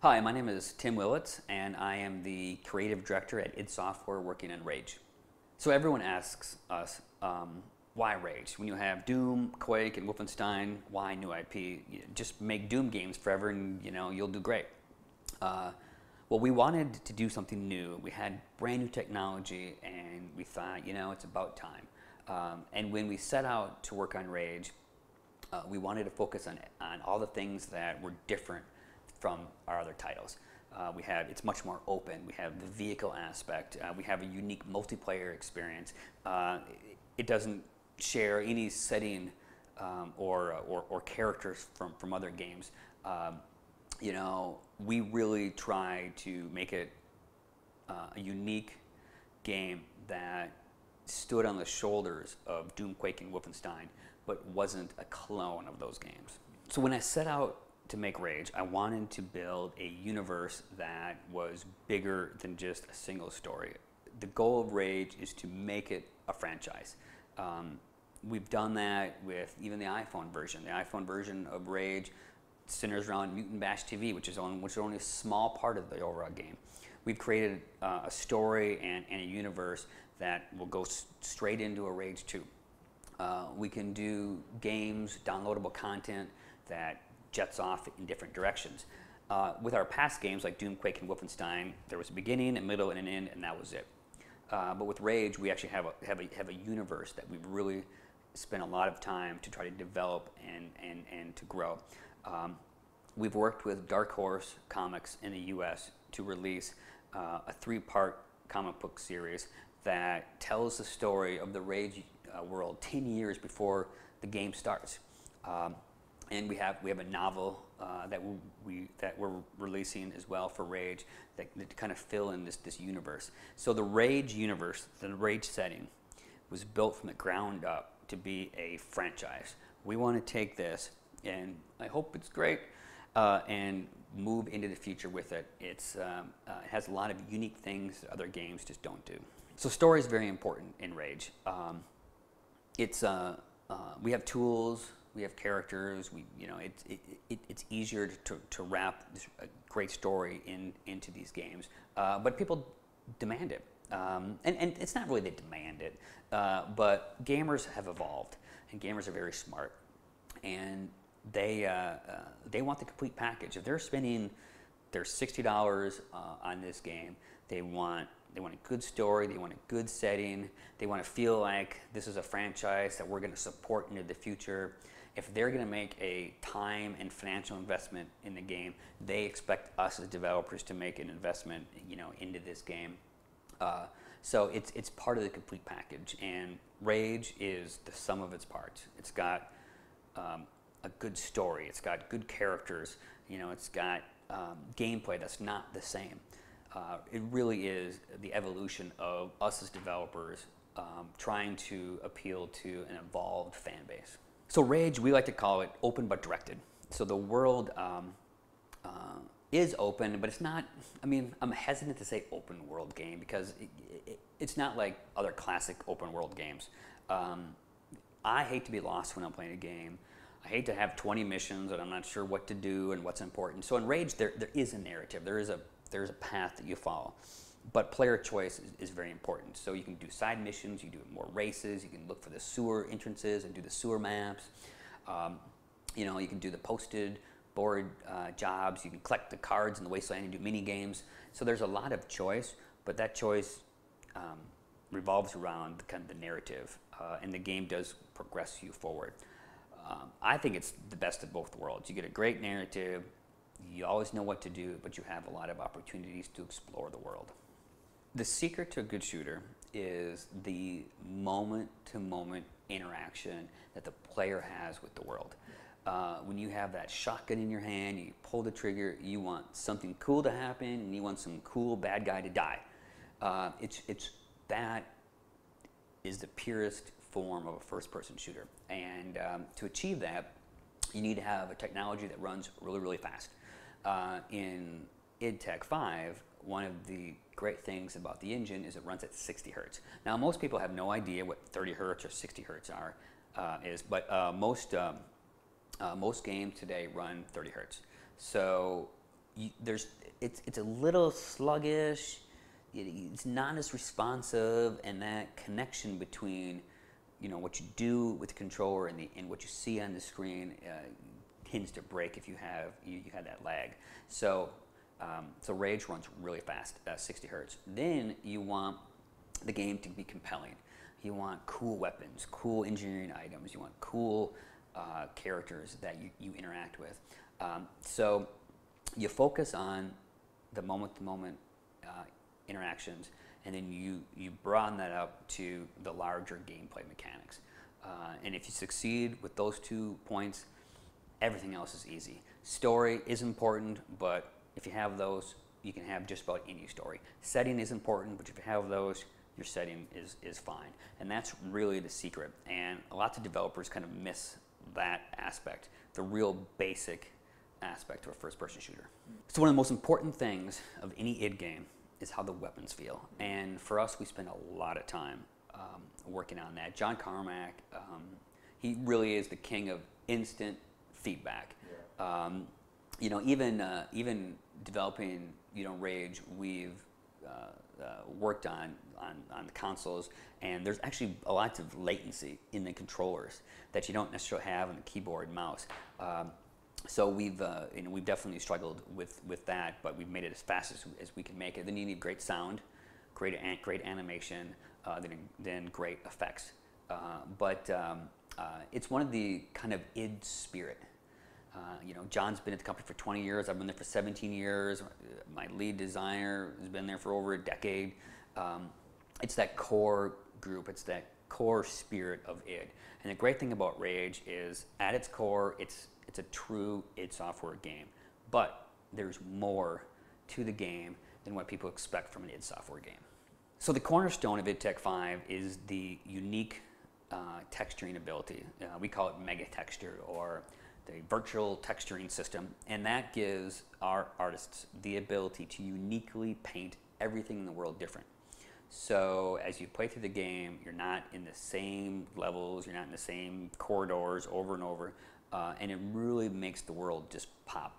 Hi, my name is Tim Willits, and I am the creative director at id Software working on Rage. So everyone asks us, why Rage? When you have Doom, Quake, and Wolfenstein, why new IP? Just make Doom games forever and you'll do great. Well, we wanted to do something new. We had brand new technology, and we thought, it's about time. And when we set out to work on Rage, we wanted to focus on all the things that were different from our other titles. It's much more open. We have the vehicle aspect. We have a unique multiplayer experience. It doesn't share any setting or characters from other games. We really try to make it a unique game that stood on the shoulders of Doom, Quake, and Wolfenstein, but wasn't a clone of those games. So when I set out to make Rage, I wanted to build a universe that was bigger than just a single story. The goal of Rage is to make it a franchise. We've done that with even the iPhone version. The iPhone version of Rage centers around Mutant Bash TV, which is only a small part of the overall game. We've created a story and a universe that will go straight into a Rage 2. We can do games, downloadable content that jets off in different directions. With our past games like Doom, Quake, and Wolfenstein, there was a beginning, a middle, and an end, and that was it. But with Rage, we actually have a universe that we've really spent a lot of time to try to develop and to grow. We've worked with Dark Horse Comics in the U.S. to release a 3-part comic book series that tells the story of the Rage world 10 years before the game starts. And we have a novel that we're releasing as well for Rage that kind of fill in this universe. So the Rage universe, the Rage setting, was built from the ground up to be a franchise. We want to take this, and I hope it's great, and move into the future with it. It has a lot of unique things that other games just don't do. So story is very important in Rage. We have tools. We have characters. It's easier to wrap a great story into these games, but people demand it, and it's not really they demand it, but gamers have evolved, and gamers are very smart, and they want the complete package. If they're spending their $60 on this game, they want a good story, they want a good setting, they want to feel like this is a franchise that we're going to support into the future. If they're going to make a time and financial investment in the game, they expect us as developers to make an investment, into this game. So it's part of the complete package, and Rage is the sum of its parts. It's got a good story. It's got good characters. It's got gameplay that's not the same. It really is the evolution of us as developers trying to appeal to an evolved fan base. So Rage, we like to call it open but directed. So the world is open, but it's not, I'm hesitant to say open world game because it's not like other classic open world games. I hate to be lost when I'm playing a game. I hate to have 20 missions and I'm not sure what to do and what's important. So in Rage, there is a narrative. There is a path that you follow. But player choice is very important. So you can do side missions, you can do more races, you can look for the sewer entrances and do the sewer maps. You can do the posted board jobs, you can collect the cards in the wasteland and do mini games. So there's a lot of choice, but that choice revolves around the narrative, and the game does progress you forward. I think it's the best of both worlds. You get a great narrative, you always know what to do, but you have a lot of opportunities to explore the world. The secret to a good shooter is the moment-to-moment interaction that the player has with the world. When you have that shotgun in your hand, you pull the trigger, you want something cool to happen, and you want some cool bad guy to die. That is the purest form of a first-person shooter. And to achieve that, you need to have a technology that runs really, really fast. In id Tech 5, one of the great things about the engine is it runs at 60 hertz. Now, most people have no idea what 30 hertz or 60 hertz is, but most games today run 30 hertz. So it's a little sluggish. It's not as responsive, and that connection between what you do with the controller and what you see on the screen tends to break if you have that lag. So Rage runs really fast, 60 hertz. Then you want the game to be compelling. You want cool weapons, cool engineering items. You want cool characters that you interact with. So you focus on the moment-to-moment interactions, and then you broaden that up to the larger gameplay mechanics. And if you succeed with those 2 points, everything else is easy. Story is important, but if you have those, you can have just about any story. Setting is important, but if you have those, your setting is fine. And that's really the secret. And lots of developers kind of miss that aspect, the real basic aspect of a first-person shooter. So one of the most important things of any id game is how the weapons feel. And for us, we spend a lot of time working on that. John Carmack, he really is the king of instant feedback. Yeah. Even developing Rage, we've worked on the consoles, and there's actually a lot of latency in the controllers that you don't necessarily have on the keyboard and mouse. So we've definitely struggled with that, but we've made it as fast as we can make it. Then you need great sound, great animation, then great effects. But it's one of the kind of id spirit. John's been at the company for 20 years. I've been there for 17 years. My lead designer has been there for over a decade. It's that core group. It's that core spirit of id. And the great thing about Rage is, at its core, it's a true id Software game. But there's more to the game than what people expect from an id Software game. So the cornerstone of id Tech 5 is the unique texturing ability. We call it Mega Texture, or the virtual texturing system, and that gives our artists the ability to uniquely paint everything in the world different. So as you play through the game, you're not in the same levels, you're not in the same corridors over and over, and it really makes the world just pop,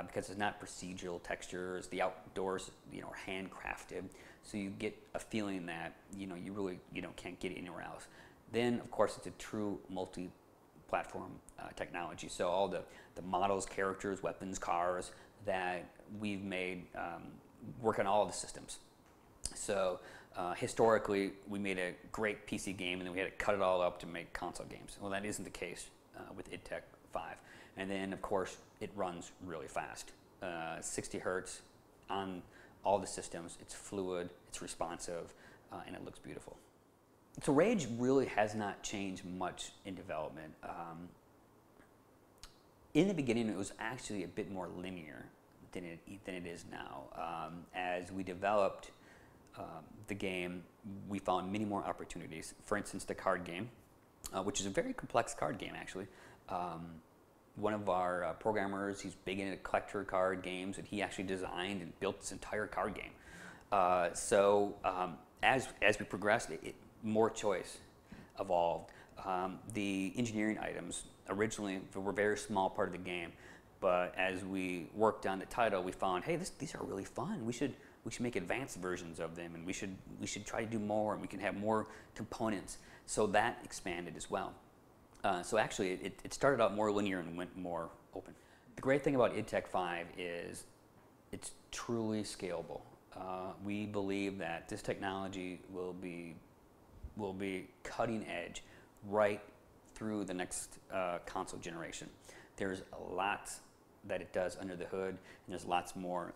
because it's not procedural textures. The outdoors, are handcrafted, so you get a feeling that you really can't get anywhere else. Then, of course, it's a true multi-platform technology. So all the models, characters, weapons, cars that we've made work on all of the systems. So historically, we made a great PC game, and then we had to cut it all up to make console games. Well, that isn't the case with id Tech 5. And then, of course, it runs really fast. 60 hertz on all the systems. It's fluid, it's responsive, and it looks beautiful. So Rage really has not changed much in development. In the beginning, it was actually a bit more linear than it is now. As we developed the game, we found many more opportunities. For instance, the card game, which is a very complex card game, actually. One of our programmers, he's big into collector card games, and he actually designed and built this entire card game. As we progressed, more choice evolved. The engineering items originally were a very small part of the game, but as we worked on the title, we found, hey, these are really fun. We should make advanced versions of them, and we should try to do more, and we can have more components. So that expanded as well. So actually, it started out more linear and went more open. The great thing about id Tech 5 is it's truly scalable. We believe that this technology will be cutting edge right through the next console generation. There's a lot that it does under the hood, and there's lots more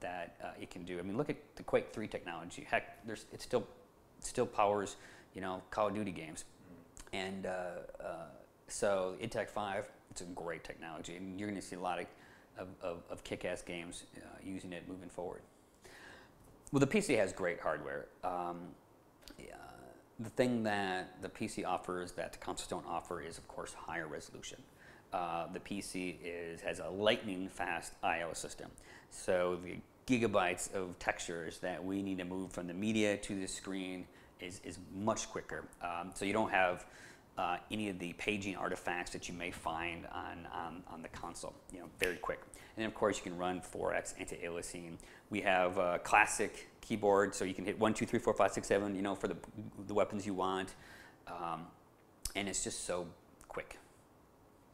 that it can do. I mean, look at the Quake 3 technology. Heck, it still powers Call of Duty games, and so id Tech 5, it's a great technology, and you're going to see a lot of kick-ass games using it moving forward. Well, the PC has great hardware. The thing that the PC offers that the consoles don't offer is, of course, higher resolution. The PC has a lightning fast I/O system, so the gigabytes of textures that we need to move from the media to the screen is much quicker. So you don't have any of the paging artifacts that you may find on the console, very quick. And then of course you can run 4x anti-aliasing. We have a classic keyboard, so you can hit 1, 2, 3, 4, 5, 6, 7, for the weapons you want. And it's just so quick.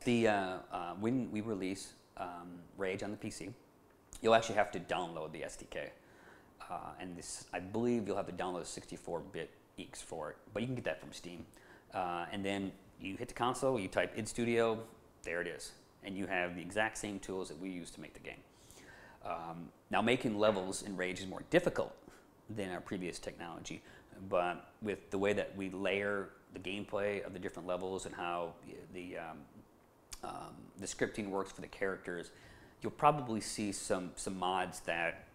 When we release Rage on the PC, you'll actually have to download the SDK. And I believe you'll have to download a 64-bit EEX for it, but you can get that from Steam. And then you hit the console, you type id Studio, there it is. And you have the exact same tools that we use to make the game. Now, making levels in Rage is more difficult than our previous technology, but with the way that we layer the gameplay of the different levels and how the scripting works for the characters, you'll probably see some mods that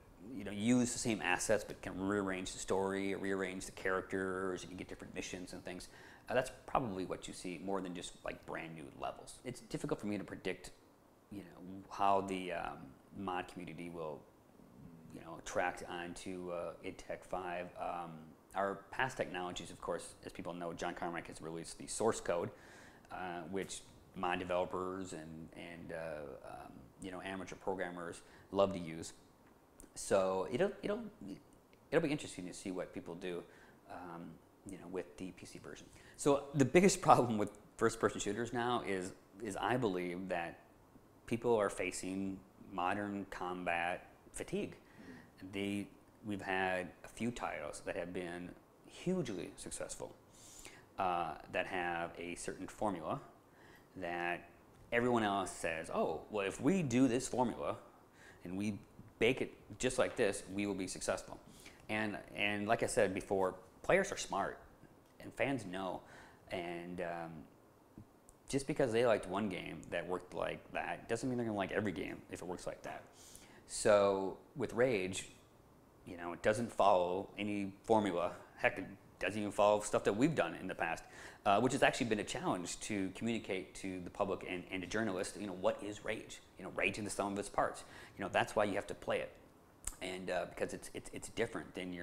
use the same assets but can rearrange the story, or rearrange the characters, and you get different missions and things. That's probably what you see more than just like brand new levels. It's difficult for me to predict, how the mod community will, attract onto id Tech 5. Our past technologies, of course, as people know, John Carmack has released the source code, which mod developers and amateur programmers love to use. So it'll be interesting to see what people do, with the PC version. So the biggest problem with first-person shooters now is I believe that people are facing modern combat fatigue. We've had a few titles that have been hugely successful, that have a certain formula that everyone else says, oh, well, if we do this formula and we bake it just like this, we will be successful. And like I said before, players are smart and fans know. And just because they liked one game that worked like that doesn't mean they're going to like every game if it works like that. So with Rage, it doesn't follow any formula. Heck, it doesn't even follow stuff that we've done in the past, which has actually been a challenge to communicate to the public and to journalists, what is Rage? Rage in the sum of its parts. That's why you have to play it. And because it's different than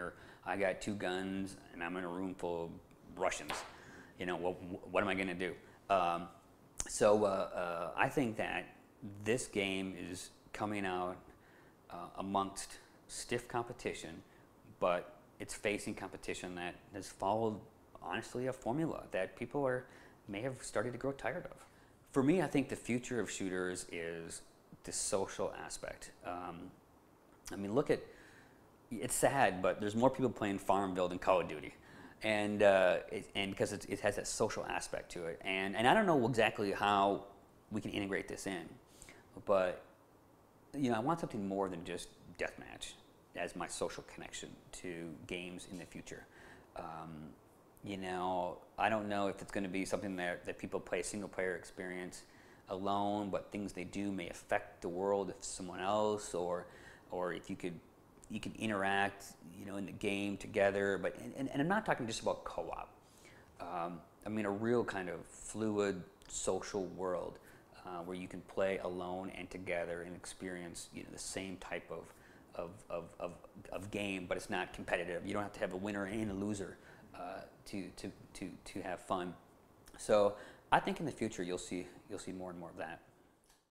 I got 2 guns and I'm in a room full of Russians. What am I going to do? So I think that this game is coming out amongst stiff competition, but it's facing competition that has followed, honestly, a formula that people may have started to grow tired of. For me, I think the future of shooters is the social aspect. Look at, it's sad, but there's more people playing Farmville than Call of Duty. And because it has that social aspect to it. And I don't know exactly how we can integrate this in, but I want something more than just deathmatch as my social connection to games in the future. I don't know if it's going to be something that people play a single player experience alone, but things they do may affect the world of someone else, or if you could interact, in the game together. But and I'm not talking just about co-op. A real kind of fluid social world where you can play alone and together and experience, the same type of game, but it's not competitive. You don't have to have a winner and a loser to have fun. So I think in the future you'll see more and more of that.